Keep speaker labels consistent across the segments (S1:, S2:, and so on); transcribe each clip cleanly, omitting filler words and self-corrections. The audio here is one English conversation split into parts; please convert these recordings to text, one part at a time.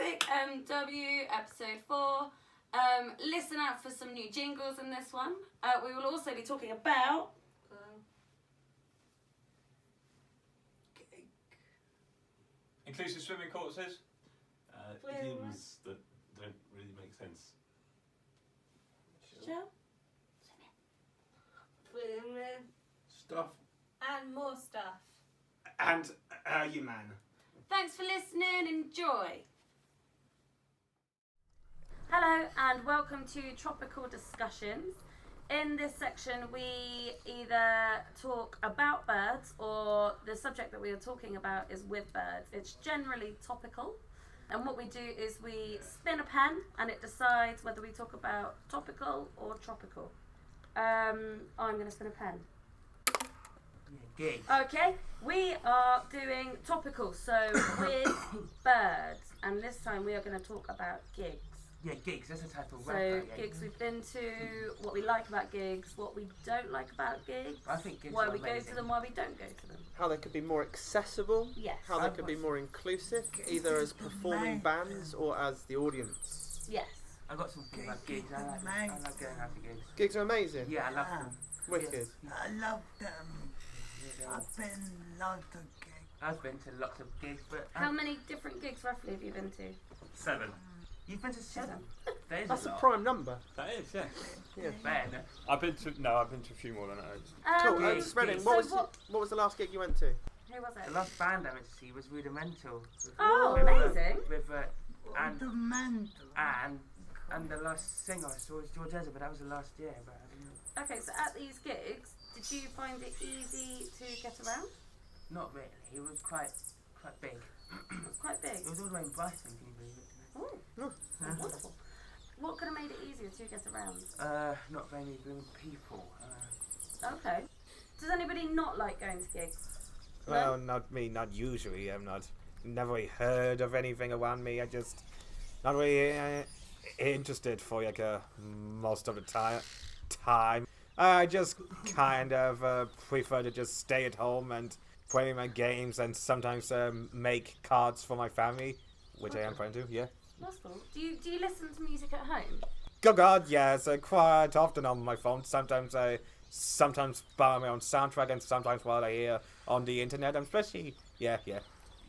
S1: Classic MW episode 4. Listen out for some new jingles in this one. We will also be talking about
S2: inclusive swimming courses.
S3: Idioms that don't really make sense.
S1: Sure.
S2: Stuff.
S4: And more stuff.
S5: And you man.
S1: Thanks for listening. Enjoy. Hello and welcome to Topical Discussions. In this section we either talk about birds or the subject that we are talking about is with birds. It's generally topical, and what we do is we spin a pen and it decides whether we talk about topical or tropical. I'm going to spin a pen. Okay, we are doing topical, so with birds, and this time we are going to talk about gigs.
S5: Yeah, gigs, that's a type of
S1: So gigs we've been to, what we like about gigs, what we don't like about gigs,
S5: I think gigs
S1: why
S5: are
S1: we go
S5: amazing.
S1: to them, why we don't go to them.
S6: How they could be more accessible,
S1: Yes.
S6: how they could be more inclusive, either as performing bands or as the audience.
S1: Yes.
S5: I've got some things about gigs. I like going out to gigs.
S6: Gigs are amazing.
S5: Yeah, I love them.
S6: Wicked.
S7: I love them. I've been lots of gigs.
S5: I've been to lots of gigs, but
S1: How many different gigs roughly have you been to?
S3: 7.
S5: you've been to 7. That is
S6: That's
S5: a
S6: a
S5: lot.
S6: prime number.
S3: That is, yeah.
S6: Yeah.
S5: Ben,
S3: I've been to a few more than that.
S6: Cool.
S5: gigs,
S6: Reading,
S5: gigs.
S6: what
S1: So
S6: was the last gig you went to?
S1: Who was
S5: the
S1: it?
S5: last band I went to see was Rudimental.
S1: Oh,
S5: With,
S1: amazing.
S5: With and
S7: The man.
S5: and the last singer I saw was George Ezra, but that was the last year. But I didn't know.
S1: Okay, so at these gigs, did you find it easy to get around?
S5: Not really. It was quite big.
S1: It was quite big.
S5: It was all the way in Brighton. Can you believe it?
S1: Oh, wonderful. What could have made it easier to get around?
S5: Not very many blooming people.
S1: Okay. Does anybody not like going to gigs?
S6: Well, not me, not usually. Never really heard of anything around me. I just not really interested for most of the time. I just kind of prefer to just stay at home and play my games and sometimes make cards for my family, which I am trying to. Yeah.
S1: That's cool. Do you listen to music at home?
S6: Good God, yes, quite often on my phone. Sometimes I buy my own soundtrack, and sometimes while I hear on the internet, especially, yeah.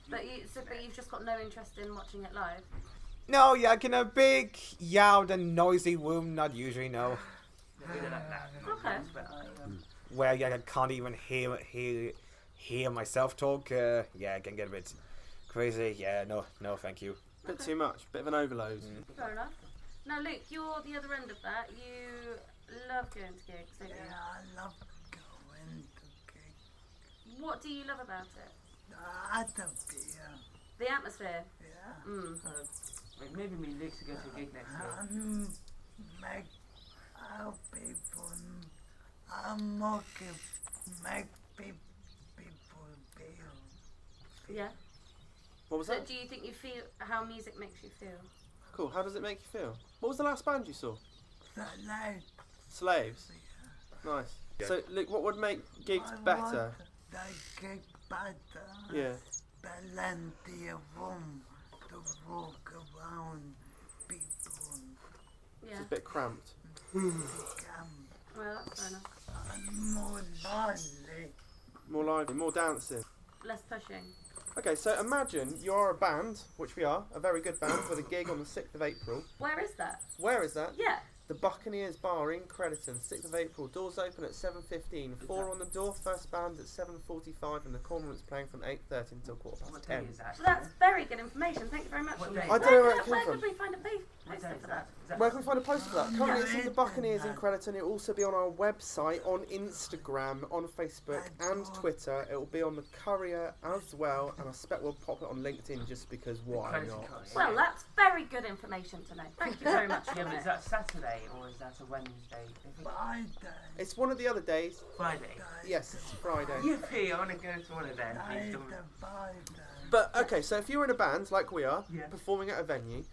S1: But you've just got no interest in watching it live?
S6: No, yeah, in a big, loud and noisy room, not usually, no.
S5: Really like that.
S1: Okay.
S5: But,
S6: Where I can't even hear myself talk. Yeah, it can get a bit crazy. Yeah, no, thank you. Bit too much, bit of an overload.
S1: Fair enough. Now, Luke, you're the other end of that. You love going to gigs, don't you?
S7: Yeah, I love going to gigs.
S1: What do you love about it?
S7: The atmosphere.
S1: The atmosphere?
S7: Yeah.
S1: Mm.
S5: maybe me and Luke to go to a gig next year.
S7: Make our people. Make people feel.
S1: Yeah.
S6: What was
S1: So
S6: that?
S1: do you think you feel how music makes you feel?
S6: Cool, how does it make you feel? What was the last band you saw?
S7: The light.
S6: Slaves. Nice.
S3: Yeah.
S6: So, Luke, what would make gigs
S7: I
S6: better?
S7: want the gig better.
S6: Yeah.
S7: Plenty of room to walk around people.
S1: Yeah.
S6: It's a bit cramped.
S7: Come
S1: Well, that's fair enough.
S7: and more lively.
S6: More lively, more dancing.
S1: Less pushing.
S6: Okay, so imagine you're a band, which we are, a very good band, with a gig on the 6th of April.
S1: Where is that?
S6: Where is that?
S1: Yeah.
S6: The Buccaneers Bar in Crediton, 6th of April. Doors open at 7:15. 4 on the door, first band at 7:45, and the cormoran's playing from 8:30 until
S5: What
S6: 10:15.
S5: day is that?
S1: So that's very good information. Thank you very much.
S5: What
S1: Luke.
S5: day?
S6: I don't know where it came
S1: Where
S6: from.
S1: could we find a poster
S5: What day is
S1: for
S5: that?
S1: that?
S5: Is that
S6: Where can we find a poster for that? Currently it's in the Buccaneers in Crediton. It'll also be on our website, on Instagram, on Facebook and Twitter. It'll be on the Courier as well, and I expect we'll pop it on LinkedIn just because why
S5: Crediton
S6: not?
S5: Courier.
S1: Well, that's very good information to know. Thank you very much.
S5: Yeah, but
S1: for
S5: is
S1: that.
S5: that Saturday or is that a Wednesday?
S7: Friday.
S6: It's one of the other days.
S5: Friday.
S6: Yes, it's Friday.
S5: Yippee, I want to go to one of them. Please don't.
S7: Friday.
S6: But okay, so if you're in a band like we are,
S5: Yeah.
S6: performing at a venue,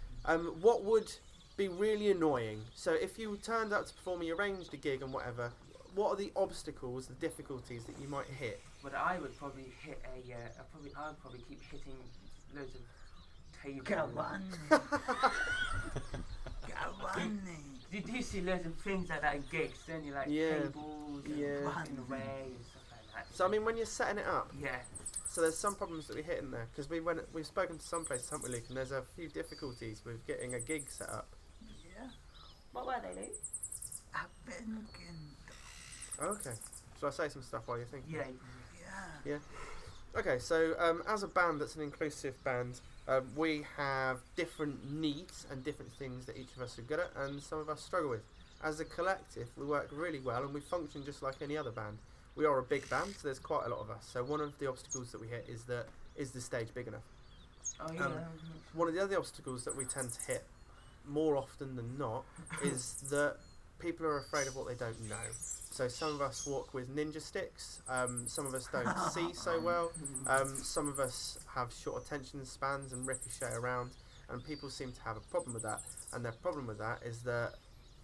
S6: what would be really annoying? So if you turned up to perform, you arranged a gig and whatever, what are the obstacles, the difficulties that you might hit?
S5: But I would probably hit I'd probably keep hitting loads of how you
S7: Go
S5: call
S7: on.
S5: it.
S7: Go on.
S5: You do see loads of things like that in gigs, don't you? Like
S6: Yeah.
S5: tables and
S6: Yeah.
S5: in the way and stuff like that.
S6: So I mean, when you're setting it up,
S5: Yeah.
S6: so there's some problems that we hit in there because we've spoken to some places, haven't we, Luke? And there's a few difficulties with getting a gig set up.
S7: Yeah.
S1: What were they, Luke?
S7: I've been
S6: Okay. Shall I say some stuff while you're thinking?
S5: Yeah.
S7: Yeah.
S6: Okay, so as a band that's an inclusive band, we have different needs and different things that each of us are good at and some of us struggle with. As a collective, we work really well and we function just like any other band. We are a big band, so there's quite a lot of us. So one of the obstacles that we hit is the stage big enough?
S5: Oh yeah.
S6: One of the other obstacles that we tend to hit more often than not is that people are afraid of what they don't know. So some of us walk with ninja sticks, some of us don't see so well, some of us have short attention spans and ricochet around, and people seem to have a problem with that. And their problem with that is that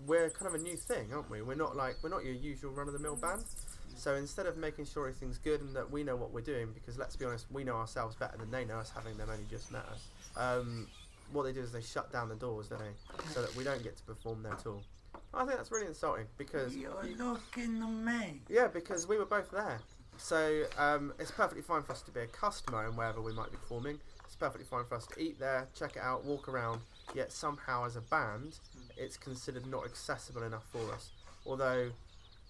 S6: we're kind of a new thing, aren't we? We're not your usual run-of-the-mill band. So instead of making sure everything's good and that we know what we're doing, because let's be honest, we know ourselves better than they know us, having them only just met us, what they do is they shut down the doors, don't they? So that we don't get to perform there at all. I think that's really insulting because
S7: You're looking at me.
S6: yeah, because we were both there. So it's perfectly fine for us to be a customer in wherever we might be performing. It's perfectly fine for us to eat there, check it out, walk around. Yet somehow as a band, it's considered not accessible enough for us. Although,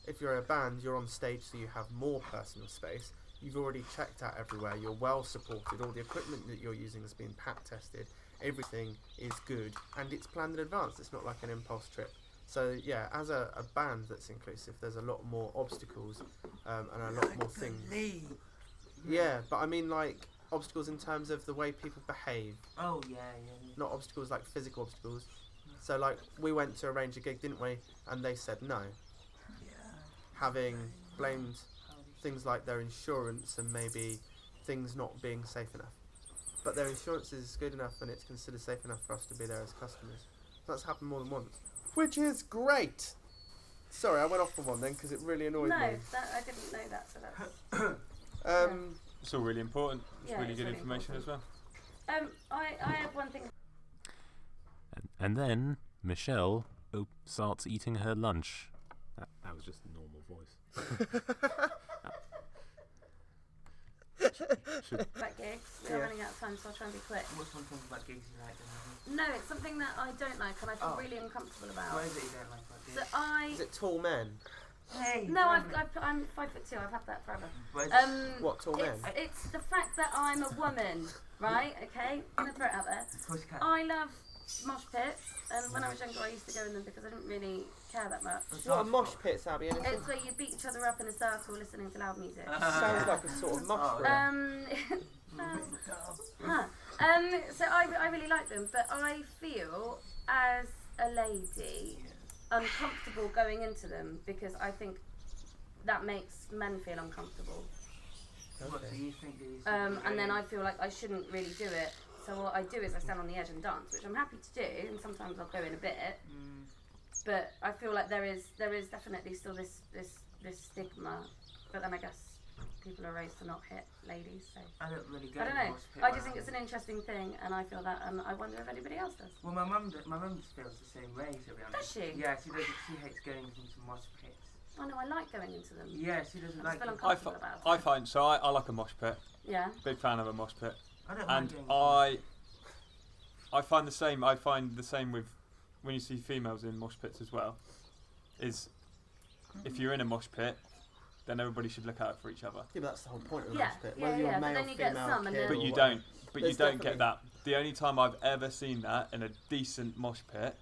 S6: if you're a band, you're on stage, so you have more personal space. You've already checked out everywhere. You're well supported. All the equipment that you're using has been pack tested. Everything is good, and it's planned in advance. It's not like an impulse trip. So yeah, as a band that's inclusive, there's a lot more obstacles and a lot more things. Yeah, but I mean like obstacles in terms of the way people behave,
S5: Oh yeah.
S6: not obstacles like physical obstacles. So like we went to arrange a gig, didn't we? And they said no, having blamed things like their insurance and maybe things not being safe enough. But their insurance is good enough and it's considered safe enough for us to be there as customers. So that's happened more than once. Which is great. Sorry, I went off on one then because it really annoyed
S1: No,
S6: me.
S1: I didn't know that, so that's...
S2: It's all really important. It's
S1: Yeah,
S2: really
S1: it's
S2: good
S1: really
S2: information as well.
S1: I have one thing.
S3: And then Michelle starts eating her lunch. That was just a normal voice.
S1: About gigs. We're running out of time, so I'll try and be quick.
S5: What's one thing about gigs you like?
S1: No, it's something that I don't like and I feel really uncomfortable about.
S5: What is it you don't like about gigs?
S1: So
S6: Is it tall men?
S5: Hey.
S1: No, I'm 5'2". I've had that forever.
S5: What is it?
S6: What, tall men?
S1: It's the fact that I'm a woman, right? Okay, I'm gonna throw it out there.
S5: Of course you can.
S1: I love mosh pits, and when I was younger, I used to go in them because I didn't really care that much.
S6: What are mosh pits, Abby? Anything?
S1: It's where you beat each other up in a circle listening to loud music.
S6: Sounds like a sort of mushroom.
S1: So I really like them, but I feel as a lady uncomfortable going into them because I think that makes men feel uncomfortable.
S5: What do you think?
S1: And then I feel like I shouldn't really do it. So what I do is I stand on the edge and dance, which I'm happy to do, and sometimes I'll go in a bit. But I feel like there is definitely still this stigma. But then I guess people are raised to not hit ladies, so
S5: I don't really go.
S1: I don't
S5: to
S1: know.
S5: mosh pit
S1: I
S5: when
S1: just think it's an interesting thing, and I feel that, and I wonder if anybody else does.
S5: Well, my mum just feels the same way, to be honest.
S1: Does she?
S5: Yeah, she doesn't. She hates going into mosh pits.
S1: I know I like going into them.
S5: Yeah, she doesn't
S1: I
S5: like.
S1: just feel
S5: it.
S1: uncomfortable about it.
S2: I find so. I like a mosh pit.
S1: Yeah.
S2: Big fan of a mosh pit.
S5: I don't
S2: And
S5: mind going.
S2: I find the same. I find the same with when you see females in mosh pits as well. Is if you're in a mosh pit, then everybody should look out for each other.
S6: Yeah, but that's the whole point of the
S1: Yeah,
S6: mosh pit.
S1: yeah,
S6: Whether you're
S1: yeah, but
S6: male,
S1: then you get
S6: female,
S1: some and
S6: kid
S1: then-
S6: or
S2: But you
S6: whatever.
S2: don't. But
S6: There's
S2: you don't
S6: definitely-
S2: get that. The only time I've ever seen that in a decent mosh pit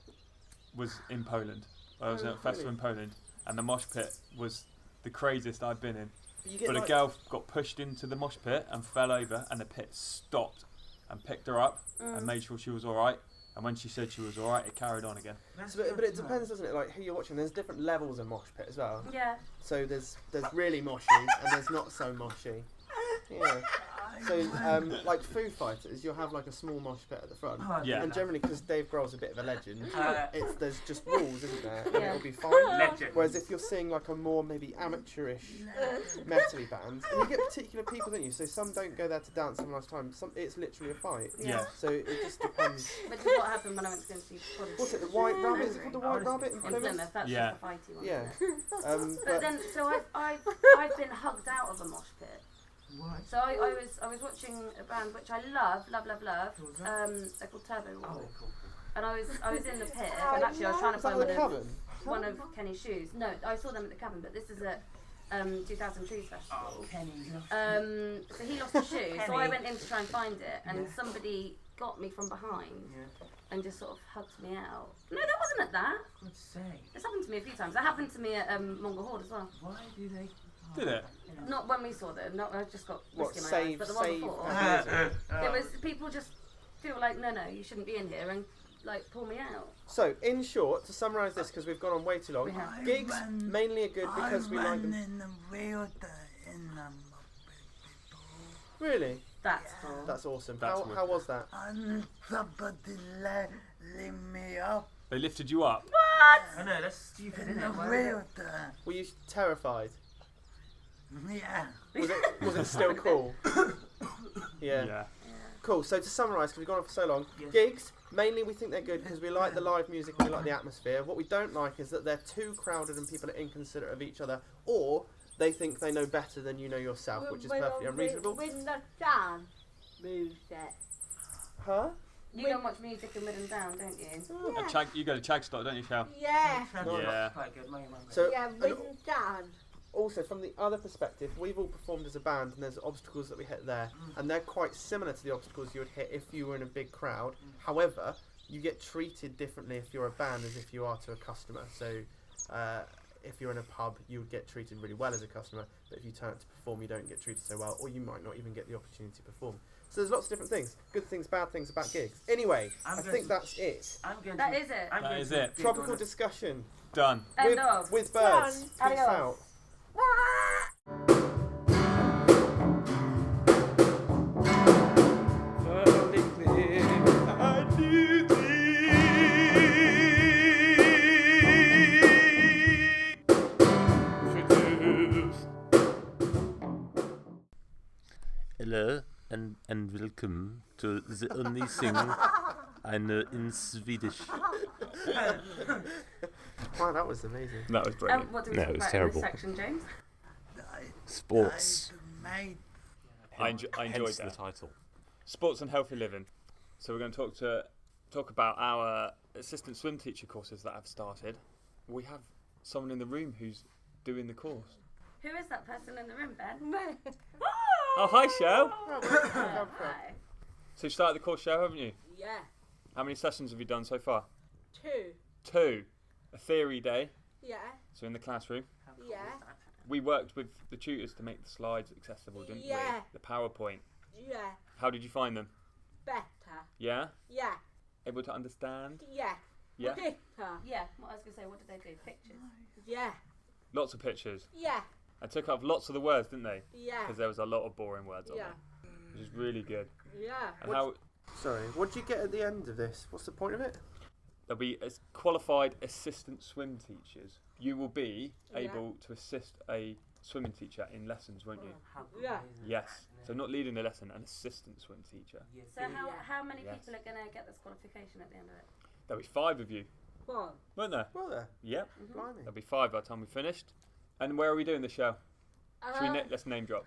S2: was in Poland. I was at a festival in Poland, and the mosh pit was the craziest I've been in.
S6: You get
S2: But a
S6: like-
S2: girl got pushed into the mosh pit and fell over, and the pit stopped and picked her up and made sure she was all right. And when she said she was all right, it carried on again.
S5: That's
S6: But
S5: good
S6: it
S5: to know.
S6: depends, doesn't it? Like who you're watching. There's different levels of mosh pit as well.
S1: Yeah.
S6: So there's really moshy and there's not so moshy. Yeah.
S8: So, like Foo Fighters, you'll have like a small mosh pit at the front.
S5: Oh,
S2: Yeah.
S8: And generally, because Dave Grohl's a bit of a legend, there's just rules, isn't there? And
S1: Yeah.
S8: it'll be fine.
S5: Legend.
S8: Whereas if you're seeing like a more maybe amateurish metal-y band, and you get particular people, don't you? So some don't go there to dance some nice time. Some it's literally a fight.
S2: Yeah.
S8: So it just depends.
S1: Which is what happened when I went to go and see Prodigy.
S8: What's it? The White Rabbit? Is it called the White Rabbit in
S1: In
S8: Plymouth?
S1: Plymouth, that's
S2: Yeah.
S1: just the fighty one.
S8: Yeah.
S1: But
S8: But
S1: then, so I've been hugged out of a mosh pit.
S5: What?
S1: So I was watching a band which I love.
S5: Who's that?
S1: They're called Turbo
S5: Oh,
S1: Wall.
S5: cool.
S1: And I was in the pit, and actually I was trying to
S8: is that
S1: find
S8: the Cavern?
S1: one of Kenny's shoes. No, I saw them at the Cavern, but this is at 2000 Trees Festival.
S5: Oh, Kenny.
S1: So he lost his shoe, so I
S5: Kenny.
S1: went in to try and find it, and
S5: Yeah.
S1: somebody got me from behind
S5: Yeah.
S1: and just sort of hugged me out. No, that wasn't at that.
S5: God's sake.
S1: It's happened to me a few times. That happened to me at Mongol Horde as well.
S5: Why do they?
S2: Did it?
S1: Not when we saw them. Not I just got
S8: What,
S1: whiskey in my eyes, but the one
S8: save
S1: before.
S8: a
S1: It was people just feel like no, you shouldn't be in here, and like pull me out.
S8: So, in short, to summarise this, because we've gone on way too long,
S1: We have.
S8: gigs mainly are good because we like them.
S7: in the wheelchair in the
S8: Really?
S1: That's cool.
S8: That's awesome.
S2: That's
S8: How was that?
S7: and somebody lift me up
S2: They lifted you up.
S5: I know, that's stupid,
S7: in
S5: isn't
S7: the
S5: it? Why-
S7: wheelchair.
S8: Were you terrified?
S7: Yeah.
S8: Was it still cool? Yeah.
S2: Yeah.
S8: Cool. So to summarise, because we've gone on for so long,
S5: Yes.
S8: gigs mainly we think they're good because we like the live music and we like the atmosphere. What we don't like is that they're too crowded and people are inconsiderate of each other, or they think they know better than you know yourself, which is perfectly unreasonable.
S4: With the sun music.
S8: Huh?
S1: You don't watch music and Midden Down, don't you?
S2: And you go to Chagstock, don't you, Shal?
S4: Yeah.
S2: Yeah.
S5: Quite good. My mum.
S8: So
S4: Yeah,
S8: and
S4: with the sun.
S8: also from the other perspective, we've all performed as a band, and there's obstacles that we hit there, and they're quite similar to the obstacles you would hit if you were in a big crowd. However, you get treated differently if you're a band as if you are to a customer. So, if you're in a pub, you would get treated really well as a customer, but if you turn up to perform, you don't get treated so well, or you might not even get the opportunity to perform. So there's lots of different things, good things, bad things about gigs. Anyway, I think that's it.
S5: I'm going
S1: That
S5: to,
S1: is it.
S5: I'm
S2: That
S5: going
S2: is
S5: to
S2: it.
S5: dig
S8: Tropical
S5: on a-
S8: discussion
S2: Done.
S1: End of.
S8: with birds. Peace
S1: Adios.
S8: out.
S3: Hello and welcome to the only thing I know in Swedish.
S8: Wow, that was amazing.
S2: That was brilliant.
S1: What do we
S3: No,
S1: talk
S3: it was
S1: about
S3: terrible.
S1: in this section, James?
S3: Sports.
S2: I enjoyed
S3: Hence
S2: that.
S3: the title.
S2: Sports and healthy living. So we're going to talk about our assistant swim teacher courses that have started. We have someone in the room who's doing the course.
S1: Who is that person in the room, Ben?
S2: Oh, hi, Shell.
S1: Hi.
S2: So you started the course, Shell, haven't you?
S4: Yeah.
S2: How many sessions have you done so far?
S4: 2.
S2: 2. A theory day,
S4: Yeah.
S2: so in the classroom.
S4: Yeah.
S2: We worked with the tutors to make the slides accessible, didn't
S4: Yeah.
S2: we? The PowerPoint.
S4: Yeah.
S2: How did you find them?
S4: Better.
S2: Yeah?
S4: Yeah.
S2: Able to understand?
S4: Yeah.
S2: Yeah?
S4: Better.
S1: Yeah, what I was going to say, what did they do? Pictures.
S4: Yeah.
S2: Lots of pictures.
S4: Yeah.
S2: And took off lots of the words, didn't they?
S4: Yeah.
S2: Because there was a lot of boring words on
S4: Yeah.
S2: there. Which is really good.
S4: Yeah.
S2: And how
S8: Sorry, what did you get at the end of this? What's the point of it?
S2: there'll be as qualified assistant swim teachers. You will be
S4: Yeah.
S2: able to assist a swimming teacher in lessons, won't you?
S5: How cool
S4: Yeah.
S5: is it?
S2: Yes. So not leading the lesson, an assistant swim teacher.
S5: Yeah.
S1: So how many
S2: Yes.
S1: people are going to get this qualification at the end of it?
S2: There'll be 5 of you,
S4: One.
S2: weren't there?
S8: Well, there,
S2: Yep.
S8: blimey.
S2: There'll be 5 by the time we finished. And where are we doing the show? Should we
S4: Uh,
S2: let's name drop.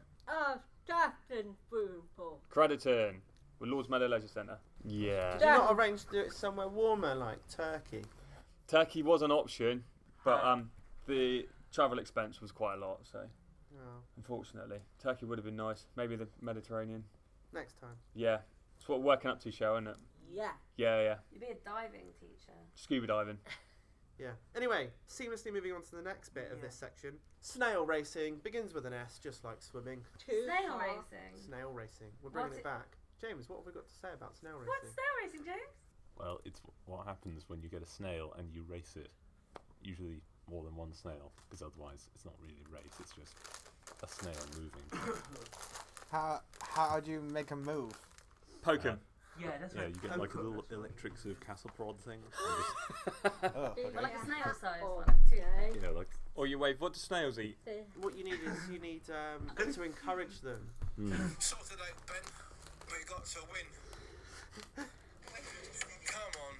S4: Starting Spoonful.
S2: Crediton with Lord's Meadow Leisure Centre. Yeah.
S8: Did you not arrange to do it somewhere warmer like Turkey?
S2: Turkey was an option, but the travel expense was quite a lot, so
S8: Oh,
S2: unfortunately. Turkey would have been nice. Maybe the Mediterranean.
S8: next time.
S2: Yeah. It's what we're working up to, show, isn't it?
S4: Yeah.
S2: Yeah.
S1: You'd be a diving teacher.
S2: Scuba diving.
S8: Yeah. Anyway, seamlessly moving on to the next bit of this section. Snail racing begins with an S, just like swimming.
S1: Snail racing.
S8: Snail racing. We're bringing
S1: What's
S8: it back. James, what have we got to say about snail racing?
S1: What's snail racing, James?
S3: Well, it's what happens when you get a snail and you race it. Usually more than one snail, because otherwise it's not really a race, it's just a snail moving.
S6: How do you make a move?
S2: Poke him.
S5: Yeah, that's
S3: Yeah,
S5: right.
S3: you get like a little electric sort of castle prod thing.
S6: Oh, okay.
S1: Well, like a snail size
S4: Oh,
S1: one. Like a
S4: okay.
S1: toothpick.
S3: Like.
S2: Or you wave. What do snails eat?
S8: What you need is you need to encourage them.
S9: Sorted out, Ben. We got to win. Come on.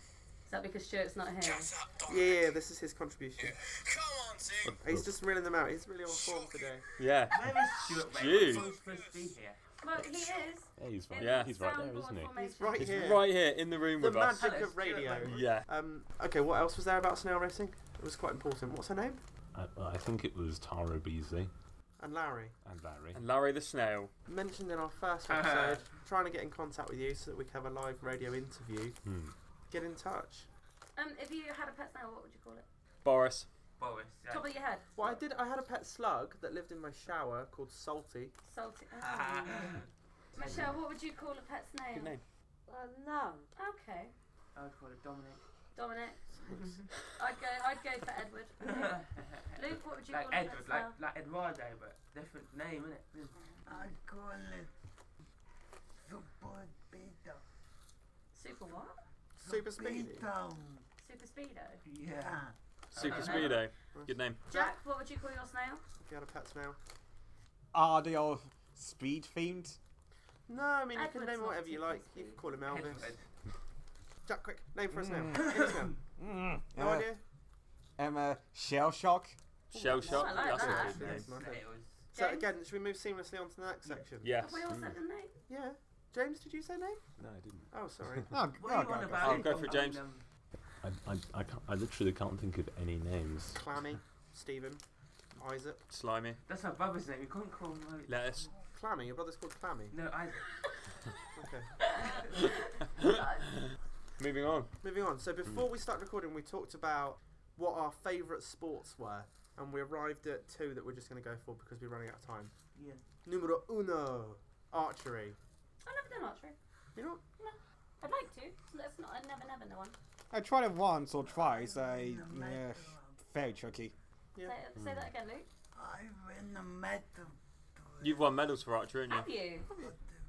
S1: Is that because Stuart's not here?
S9: Shut up, Dominic.
S8: Yeah, this is his contribution.
S9: Come on, team.
S8: He's just reeling them out. He's really on form today.
S2: Yeah.
S5: Where is Stuart, mate?
S2: Jeez.
S5: He's supposed to be here.
S1: Well, he is.
S3: Yeah, he's right.
S2: Yeah.
S3: He's right there, isn't he?
S8: He's right
S2: He's
S8: here.
S2: right here in the room
S8: The
S2: with us.
S8: magic of radio.
S2: Yeah.
S8: Okay, what else was there about snail racing? It was quite important. What's her name?
S3: I think it was Tara Beasley
S8: And Larry.
S3: and Larry.
S2: And Larry the snail.
S8: Mentioned in our first episode, trying to get in contact with you so that we can have a live radio interview. Get in touch.
S1: If you had a pet snail, what would you call it?
S2: Boris.
S5: Boris. Yeah.
S1: Top of your head.
S8: Well, I had a pet slug that lived in my shower called Salty.
S1: Salty. Oh. Michelle, what would you call a pet snail?
S2: Good name.
S4: No.
S1: Okay.
S5: I would call it Dominic.
S1: Dominic. I'd go for Edward. Luke, what would you
S5: Like
S1: call a pet
S5: Edward,
S1: snail?
S5: like Eduardo, but different name, innit?
S7: I call it Super Speedo.
S1: Super what?
S8: Super Speedy.
S7: Speedo.
S1: Super Speedo.
S7: Yeah.
S2: Super Speedo. Good name.
S1: Jack, what would you call your snail?
S8: If you had a pet snail.
S6: Are they all speed themed?
S8: No, I mean, you can
S1: Edward's
S8: name it
S1: not
S8: whatever you like. You can call him Elvis.
S5: Edward.
S8: Jack, quick, name for a snail. Name a snail. No idea?
S6: Shell shock.
S2: Shell shock.
S1: I like
S2: That's
S1: that.
S2: a good name.
S5: Snails.
S8: So
S1: James?
S8: again, should we move seamlessly on to the next section?
S2: Yes.
S1: Have we all said the name?
S8: Yeah. James, did you say name?
S3: No, I didn't.
S8: Oh, sorry.
S6: Oh,
S5: What are you on about?
S2: I'll go for James.
S3: I literally can't think of any names.
S8: Clammy, Stephen, Isaac.
S2: Slimy.
S5: That's my brother's name. You couldn't call him.
S2: Lettuce.
S8: Clammy, your brother's called Clammy.
S5: No, Isaac.
S8: Okay.
S2: Moving on.
S8: Moving on. So before we start recording, we talked about what our favourite sports were, and we arrived at two that we're just going to go for because we're running out of time.
S5: Yeah.
S8: Numero uno, archery.
S1: I've never done archery.
S8: You know,
S1: I'd like to. That's not. I'd never know one.
S6: I tried it once or twice. Very tricky.
S8: yeah.
S1: Say that again, Luke.
S7: I win the medal.
S2: You've won medals for archery, haven't
S1: Have you?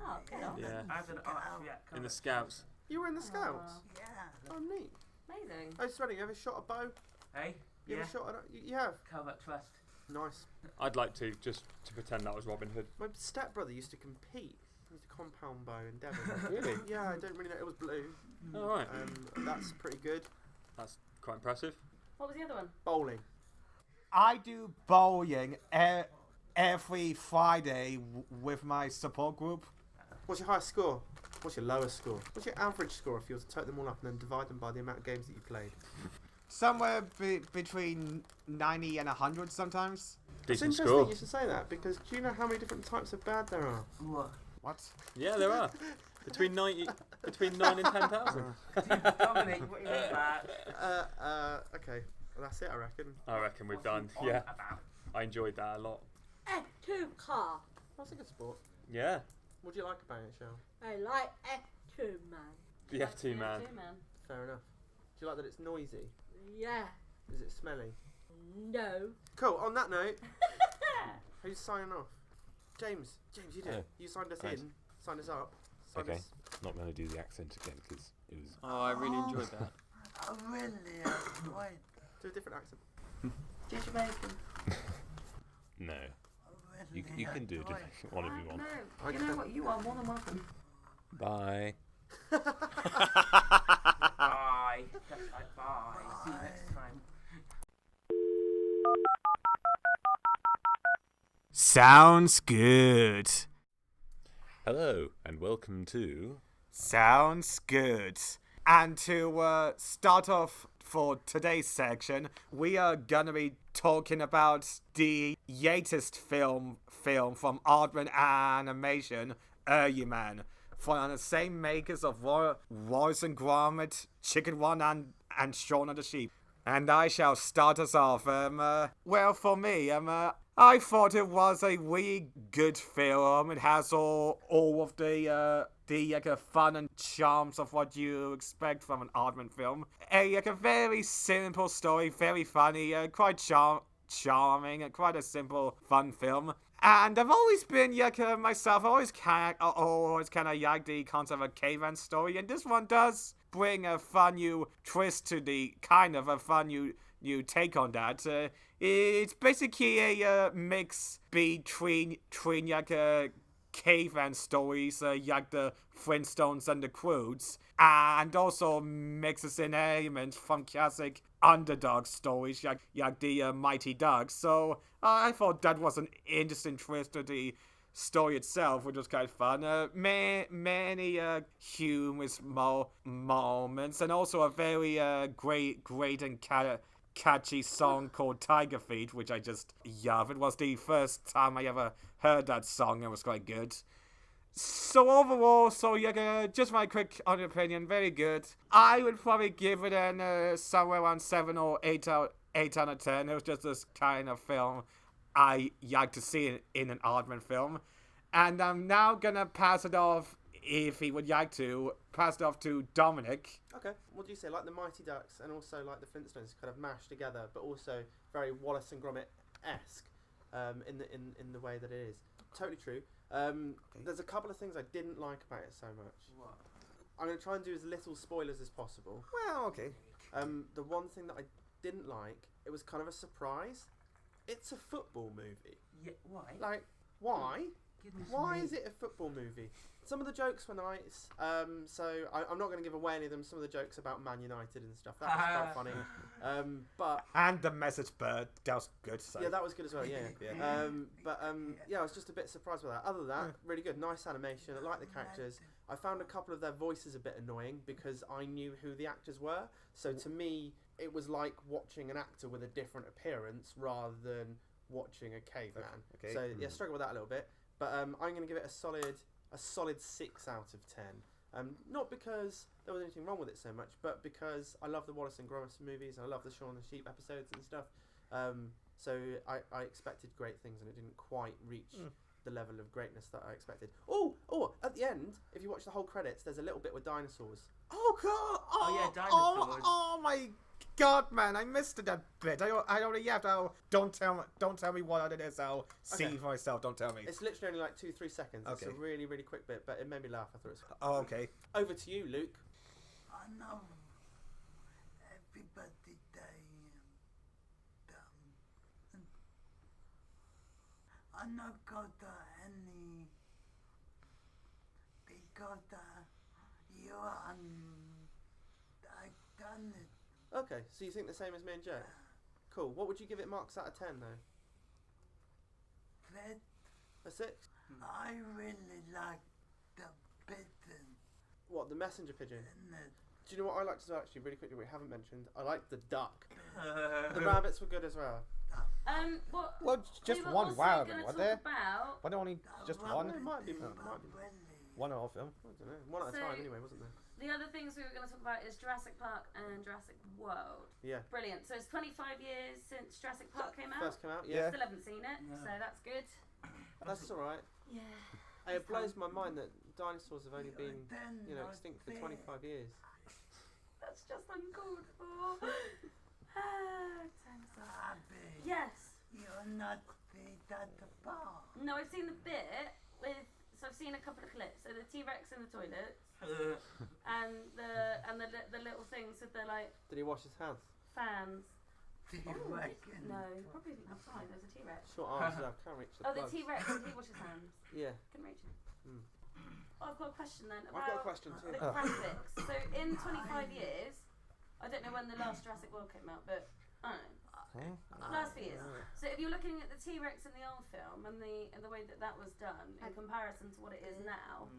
S1: Oh, good on.
S2: you? Yeah.
S5: I've done archery at
S2: In the Scouts.
S8: You were in the Scouts.
S7: Yeah.
S8: Oh, neat.
S1: Amazing.
S8: I was wondering, you ever shot a bow?
S5: Hey?
S8: You
S5: Yeah.
S8: ever shot you have?
S5: Covert Trust.
S8: Nice.
S2: I'd like to, just to pretend that was Robin Hood.
S8: My stepbrother used to compete. He used a compound bow in Devon.
S2: Really?
S8: Yeah, I don't really know. It was blue.
S2: Alright.
S8: That's pretty good.
S2: That's quite impressive.
S1: What was the other one?
S8: Bowling.
S6: I do bowling every Friday with my support group.
S8: What's your highest score? What's your lowest score? What's your average score if you were to total them all up and then divide them by the amount of games that you played?
S6: Somewhere between 90 and 100 sometimes.
S8: It's
S2: Decent
S8: interesting
S2: score.
S8: you should say that because do you know how many different types of bad there are?
S5: What?
S6: What?
S2: Yeah, there are. Between 9 and 10,000.
S5: Dominic, what are you mean by that?
S8: Okay. Well, that's it, I reckon.
S2: I reckon we've
S5: What's
S2: done.
S5: he on
S2: Yeah.
S5: about?
S2: I enjoyed that a lot.
S4: F2 car.
S8: That's a good sport.
S2: Yeah.
S8: What do you like about it, Shell?
S4: I like F2 man.
S2: The F2 man.
S8: Fair enough. Do you like that it's noisy?
S4: Yeah.
S8: Is it smelly?
S4: No.
S8: Cool. On that note, who's signing off? James, you did.
S3: Oh,
S8: You signed us
S3: thanks.
S8: in. Signed us up. Signed
S3: Okay.
S8: us.
S3: Not going to do the accent again because it was.
S2: Oh, I really enjoyed that.
S7: I really enjoyed.
S8: Do a different accent.
S1: Did you make him?
S3: No.
S7: I
S3: You
S7: really
S3: can do a
S7: enjoyed.
S3: different one if you want.
S1: No. You know what? You are more than welcome.
S3: Bye.
S5: Bye. That's like bye. See you next time.
S6: Sounds good.
S3: Hello and welcome to.
S6: Sounds good. And to start off for today's section, we are gonna be talking about the latest film from Aardman Animation, Man, from the same makers of Wallace and Gromit, Chicken Run, and Shaun of the Sheep. And I shall start us off. Well, for me, I thought it was a really good film. It has all of the fun and charms of what you expect from an Aardman film. A very simple story, very funny, quite charming, quite a simple, fun film. And I've always been myself. I always kind of yagged the concept of a caveman story, and this one does bring a fun new twist to the kind of a fun new take on that. It's basically a mix between caveman stories, the Flintstones and the Croods, and also mixes in elements from classic underdog stories like the Mighty Ducks. So I thought that was an interesting twist to the story itself, which was kind of fun. Many humorous moments, and also a very great and catchy song called Tiger Feet, which I just love. It was the first time I ever heard that song. It was quite good. So overall, just my quick honest opinion, very good. I would probably give it somewhere around 7 or 8 out of 10. It was just this kind of film I like to see in an Aardman film. And I'm now gonna pass it off, if he would like to, pass it off to Dominic.
S8: Okay, what do you say? Like the Mighty Ducks and also like the Flintstones kind of mashed together, but also very Wallace and Gromit-esque in the way that it is. Totally true. There's a couple of things I didn't like about it so much.
S5: What?
S8: I'm going to try and do as little spoilers as possible.
S6: Well, okay.
S8: The one thing that I didn't like, it was kind of a surprise. It's a football movie.
S5: Yeah, why?
S8: Like, why?
S5: Goodness
S8: Why
S5: me.
S8: is it a football movie? Some of the jokes were nice, so I'm not going to give away any of them. Some of the jokes about Man United and stuff, that was quite funny. But
S6: And the message bird, that was good. So.
S8: yeah, that was good as well. Yeah.
S6: Yeah.
S8: Yeah, I was just a bit surprised by that. Other than that, really good, nice animation. I like the characters. I found a couple of their voices a bit annoying because I knew who the actors were. So to me, it was like watching an actor with a different appearance rather than watching a caveman.
S6: Okay.
S8: So yeah, struggle with that a little bit. But I'm going to give it a solid 6 out of 10. Not because there was anything wrong with it so much, but because I love the Wallace and Gromit movies, and I love the Shaun the Sheep episodes and stuff. So I expected great things, and it didn't quite reach the level of greatness that I expected. Oh! At the end, if you watch the whole credits, there's a little bit with dinosaurs.
S6: Oh god!
S5: Oh, yeah, dinosaurs.
S6: Oh my god, man! I missed that bit. I already have to. Don't tell me what it is. I'll see
S8: Okay.
S6: for myself. Don't tell me.
S8: It's literally only like 2-3 seconds. It's a
S6: Okay.
S8: really, really quick bit, but it made me laugh. I thought it was
S6: Oh, okay.
S8: Over to you, Luke.
S7: I know everybody dying. I not got any because you I done it.
S8: Okay, so you think the same as me and Joe? Cool. What would you give it marks out of 10 though?
S7: But
S8: A 6?
S7: I really like the pigeon
S8: What, the messenger pigeon?
S7: in it.
S8: Do you know what I liked as well, actually, really quickly, we haven't mentioned? I liked the duck. The rabbits were good as well.
S1: What?
S6: Well, just
S1: we were
S6: one
S1: also
S6: wow,
S1: gonna
S6: was
S1: talk
S6: there?
S1: about.
S6: Why don't only just
S7: Well,
S6: one?
S8: It might be.
S7: Not
S8: Might be.
S7: really.
S6: One whole film.
S8: I don't know. One at a
S1: So-
S8: time, anyway, wasn't there?
S1: The other things we were going to talk about is Jurassic Park and Jurassic World.
S8: Yeah.
S1: Brilliant. So it's 25 years since Jurassic Park came out.
S8: First came out,
S6: Yeah.
S8: yeah.
S1: Still haven't seen it,
S5: No.
S1: so that's good.
S8: That's alright.
S1: Yeah.
S8: It blows my mind that dinosaurs have only been,
S7: Then not
S8: extinct for
S7: fair.
S8: 25 years.
S1: That's just uncalled for. Time's up.
S7: Happy.
S1: Yes.
S7: You're not fit at the bar.
S1: No, I've seen the bit with. So I've seen a couple of clips. So the T-Rex in the toilet and the little things with the like
S8: Did he wash his hands?
S1: fans.
S7: Do you reckon?
S1: No, probably outside. There's a T-Rex.
S8: Short arms, I can't reach the
S1: Oh, the
S8: plugs.
S1: T-Rex. Did he wash his hands?
S8: Yeah.
S1: Couldn't reach him.
S8: Mm.
S1: I've got a question then
S8: I've got a
S1: about
S8: question too.
S1: the graphics. So in 25 years, I don't know when the last Jurassic World came out, but I don't know. Last few years. So if you're looking at the T-Rex in the old film and the way that was done in comparison to what it is now,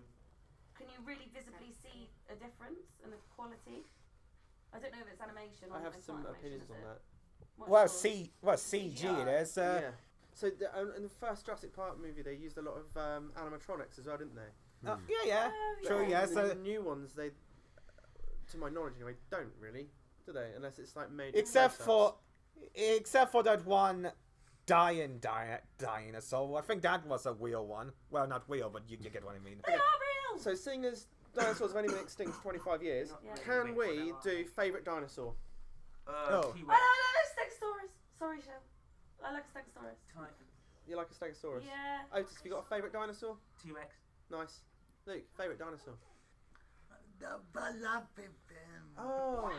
S1: can you really visibly see a difference in the quality? I don't know if it's animation or
S8: I have
S1: it's
S8: some
S1: not animation,
S8: opinions
S1: is on
S8: it?
S1: that.
S6: CG it is.
S8: Yeah. So in the first Jurassic Park movie, they used a lot of animatronics as well, didn't they?
S6: Yeah. True, yeah.
S8: The
S6: So
S8: new ones, they, to my knowledge anyway, don't really, do they? Unless it's like made.
S6: except
S8: close-ups.
S6: for that one dinosaur. I think that was a real one. Well, not real, but you get what I mean.
S1: They are real!
S8: So seeing as dinosaurs have only been extinct for 25 years,
S1: Yeah.
S8: can we do favourite dinosaur?
S6: Oh.
S1: I like Stegosaurus. Sorry, Shell. I like Stegosaurus.
S8: You like a Stegosaurus?
S1: Yeah.
S8: Otis, have you got a favourite dinosaur?
S5: T-Rex.
S8: Nice. Luke, favourite dinosaur?
S7: The fluffy fin.
S8: Oh.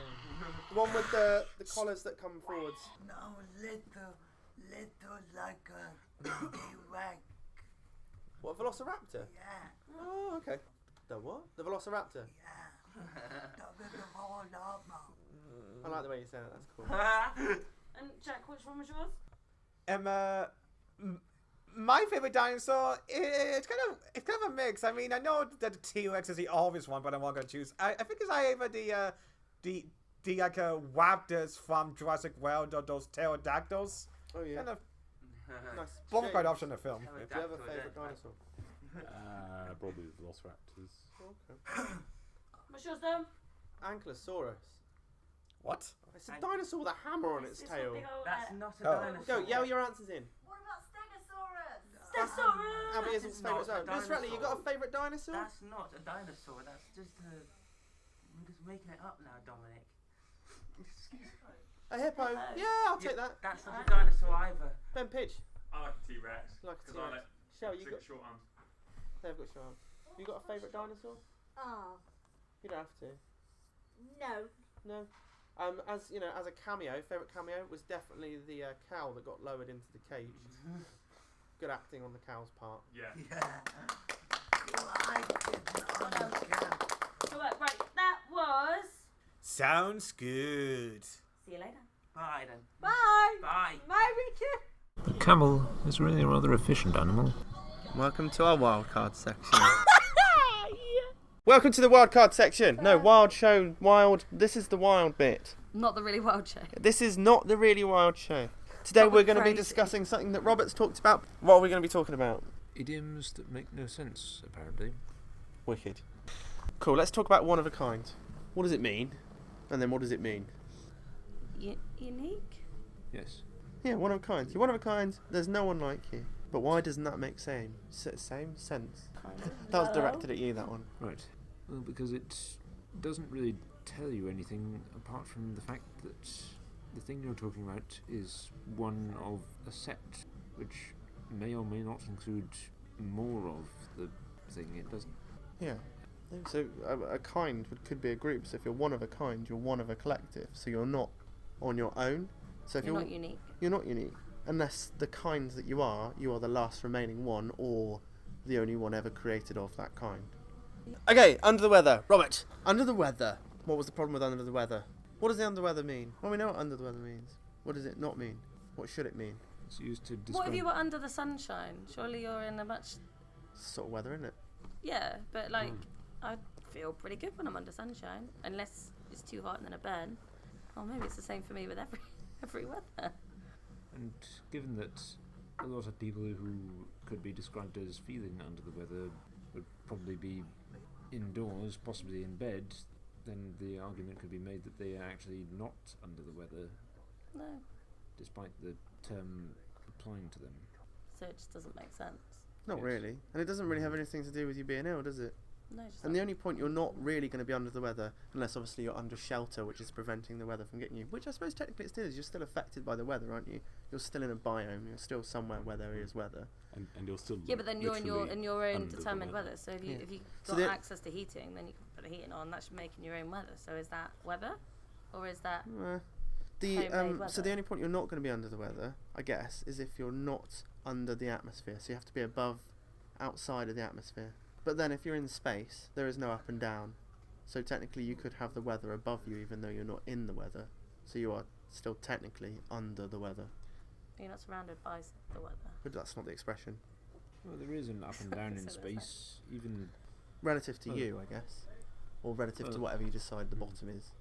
S8: The one with the collars that come forwards.
S7: No, little like a T-Rex.
S8: What, a Velociraptor?
S7: Yeah,
S8: Oh, okay. The what? The Velociraptor.
S7: yeah. The little whole armor.
S8: I like the way you say that. That's cool.
S1: And Jack, which one was yours?
S6: My favorite dinosaur, it's kind of a mix. I mean, I know that the T-Rex is the obvious one, but I'm not gonna choose. I think it's either the like raptors from Jurassic World or those pterodactyls.
S8: Oh yeah.
S6: Kind of
S8: Nice.
S6: both
S8: James,
S6: quite option in the film.
S8: do you have a favourite dinosaur?
S3: Probably the Velociraptors.
S8: Okay.
S1: What's yours, though?
S8: Ankylosaurus.
S6: What?
S8: It's a dinosaur with a hammer on its
S1: It's
S8: tail.
S1: a big old,
S5: That's not a
S6: Oh.
S5: dinosaur.
S8: Go, yell your answers in.
S4: What about Stegosaurus?
S1: Stegosaurus!
S8: Abby isn't
S5: It's
S8: favourite
S5: not a
S8: dinosaur. Miss Ratley, you got a
S5: dinosaur.
S8: favourite dinosaur?
S5: That's not a dinosaur. That's just a. I'm just making it up now, Dominic.
S8: A hippo.
S1: Hello.
S8: Yeah, I'll take that.
S5: That's not a dinosaur either.
S8: Ben Pitch.
S2: I like a T-Rex.
S8: Like a
S2: Because I
S8: T-Rex.
S2: like
S8: Shell, you
S2: super
S8: got.
S2: short arms.
S8: They've got short arms. You got a favourite dinosaur?
S4: Ah,
S8: You don't have to.
S4: no.
S8: No. As you know, as a cameo, favourite cameo was definitely the cow that got lowered into the cage. Good acting on the cow's part.
S2: Yeah.
S7: Yeah. You like it on the camp.
S1: Right, that was...
S6: Sounds good.
S1: See you later.
S5: Bye then.
S4: Bye.
S5: Bye.
S4: Bye, Richard.
S3: A camel is really a rather efficient animal.
S8: Welcome to our wildcard section. Welcome to the wildcard section. No, wild show, wild. This is the wild bit.
S1: Not the really wild show.
S8: This is not the really wild show. Today
S1: Not
S8: we're going to be
S1: crazy.
S8: discussing something that Robert's talked about. What are we going to be talking about?
S3: Idioms that make no sense, apparently.
S8: Wicked. Cool, let's talk about one of a kind. What does it mean? And then what does it mean?
S1: Unique?
S3: Yes.
S8: Yeah, one of a kind. You're one of a kind, there's no one like you. But why doesn't that make same sense?
S1: Kind of.
S8: That was
S1: No.
S8: directed at you, that one.
S3: Right. Well, because it doesn't really tell you anything apart from the fact that the thing you're talking about is one of a set, which may or may not include more of the thing it doesn't.
S8: Yeah. So a kind could be a group. So if you're one of a kind, you're one of a collective. So you're not on your own. So if
S1: You're not unique.
S8: you're not unique. Unless the kind that you are the last remaining one or the only one ever created of that kind. Okay, under the weather. Robert, under the weather. What was the problem with under the weather? What does the under the weather mean? Well, we know what under the weather means. What does it not mean? What should it mean?
S3: It's used to describe.
S1: What if you were under the sunshine? Surely you're in a much...
S8: Sort of weather, isn't it?
S1: Yeah, but like, I feel pretty good when I'm under sunshine. Unless it's too hot and then I burn. Or maybe it's the same for me with every weather.
S3: And given that a lot of people who could be described as feeling under the weather would probably be indoors, possibly in bed, then the argument could be made that they are actually not under the weather,
S1: No.
S3: despite the term applying to them.
S1: So it just doesn't make sense.
S8: Not
S3: Yes.
S8: really. And it doesn't really have anything to do with you being ill, does it?
S1: No, just
S8: And
S1: not.
S8: the only point you're not really going to be under the weather, unless obviously you're under shelter, which is preventing the weather from getting you. Which I suppose technically it still is. You're still affected by the weather, aren't you? You're still in a biome. You're still somewhere where there is weather.
S3: And you're still
S1: Yeah, but then you're in your own
S3: under the
S1: determined
S3: weather.
S1: weather. So if you
S8: Yeah.
S1: if you
S8: So
S1: got
S8: the-
S1: access to heating, then you can put the heating on. That's making your own weather. So is that weather, or is that
S8: So
S1: weather?
S8: the only point you're not going to be under the weather, I guess, is if you're not under the atmosphere. So you have to be above, outside of the atmosphere. But then if you're in space, there is no up and down. So technically you could have the weather above you even though you're not in the weather. So you are still technically under the weather.
S1: you're not surrounded by the weather?
S8: But that's not the expression.
S3: Well, there is an up and down in
S1: So there's that.
S3: space, even.
S8: Relative to
S3: Oh.
S8: you, I guess. Or relative to
S3: Oh.
S8: whatever you decide the bottom is.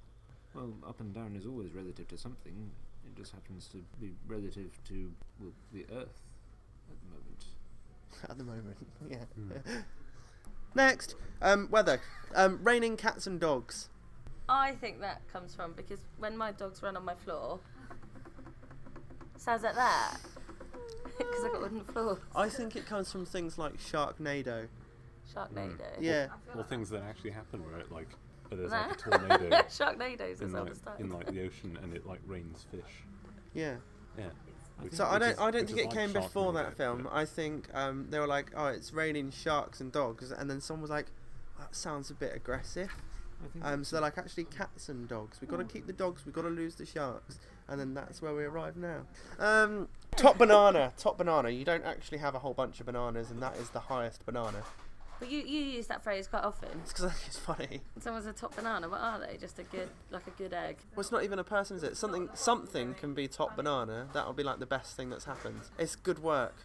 S3: Well, up and down is always relative to something. It just happens to be relative to, well, the Earth at the moment.
S8: At the moment, yeah. Next, weather. Raining cats and dogs.
S1: I think that comes from because when my dogs run on my floor, sounds like that. Because I've got wooden floors.
S8: I think it comes from things like Sharknado.
S1: Sharknado.
S8: Yeah.
S3: Or things that actually happen where it, like, where there's
S1: No.
S3: like a tornado
S1: Sharknadoes is
S3: in
S1: all
S3: like,
S1: the time.
S3: in like the ocean and it like rains fish.
S8: Yeah.
S3: Yeah.
S8: So I don't think it came before that film. I think they were like, oh, it's raining sharks and dogs, and then someone was like, that sounds a bit aggressive. So they're like, actually, cats and dogs. We've got to keep the dogs. We've got to lose the sharks, and then that's where we arrive now. Top banana. Top banana. You don't actually have a whole bunch of bananas, and that is the highest banana.
S1: But you use that phrase quite often.
S8: It's because I think it's funny.
S1: Someone's a top banana. What are they? Just a good egg.
S8: Well, it's not even a person, is it? Something can be top banana. That'll be like the best thing that's happened. It's good work.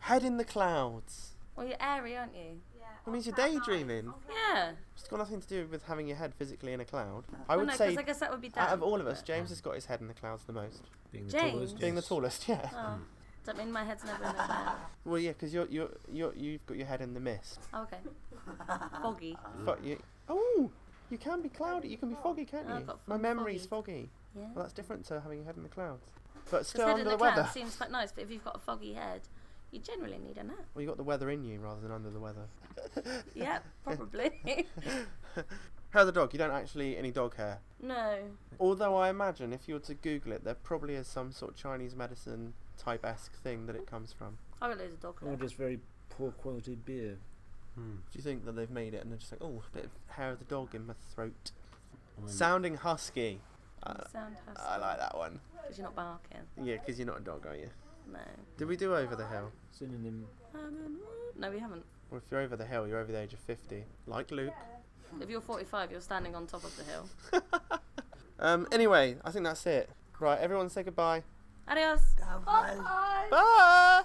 S8: Head in the clouds.
S1: Well, you're airy, aren't you?
S8: That means you're daydreaming.
S1: Yeah.
S8: It's got nothing to do with having your head physically in a cloud.
S1: I would say, I guess that would be
S8: out of all of us, James has got his head in the clouds the most.
S3: Being the
S1: James?
S3: tallest.
S8: Being the tallest, yeah.
S1: Oh. Does that mean my head's never in the cloud?
S8: Well, yeah, because you've got your head in the mist.
S1: Oh, okay. Foggy.
S8: You can be cloudy. You can be foggy, can't
S1: Oh,
S8: you?
S1: I've got
S8: My memory's foggy.
S1: Yeah.
S8: Well, that's different to having your head in the clouds. But
S1: Because
S8: still
S1: head
S8: under
S1: in
S8: the
S1: the
S8: weather.
S1: cloud seems quite nice, but if you've got a foggy head, you generally need a nap.
S8: Well, you got the weather in you rather than under the weather.
S1: Yeah, probably.
S8: Hair of the dog. You don't actually eat any dog hair.
S1: No.
S8: Although I imagine if you were to Google it, there probably is some sort of Chinese medicine type-esque thing that it comes from.
S1: I got loads of dog hair.
S3: Or just very poor quality beer.
S8: Do you think that they've made it and they're just like, oh, a bit of hair of the dog in my throat? Sounding husky.
S1: Sound husky.
S8: I like that one.
S1: Because you're not barking.
S8: Yeah, because you're not a dog, are you?
S1: No.
S8: Did we do Over the Hill?
S3: Synonym.
S1: No, we haven't.
S8: Well, if you're over the hill, you're over the age of 50. Like Luke.
S1: If you're 45, you're standing on top of the hill.
S8: Anyway, I think that's it. Right, everyone say goodbye.
S1: Adios.
S7: Go well.
S8: Bye!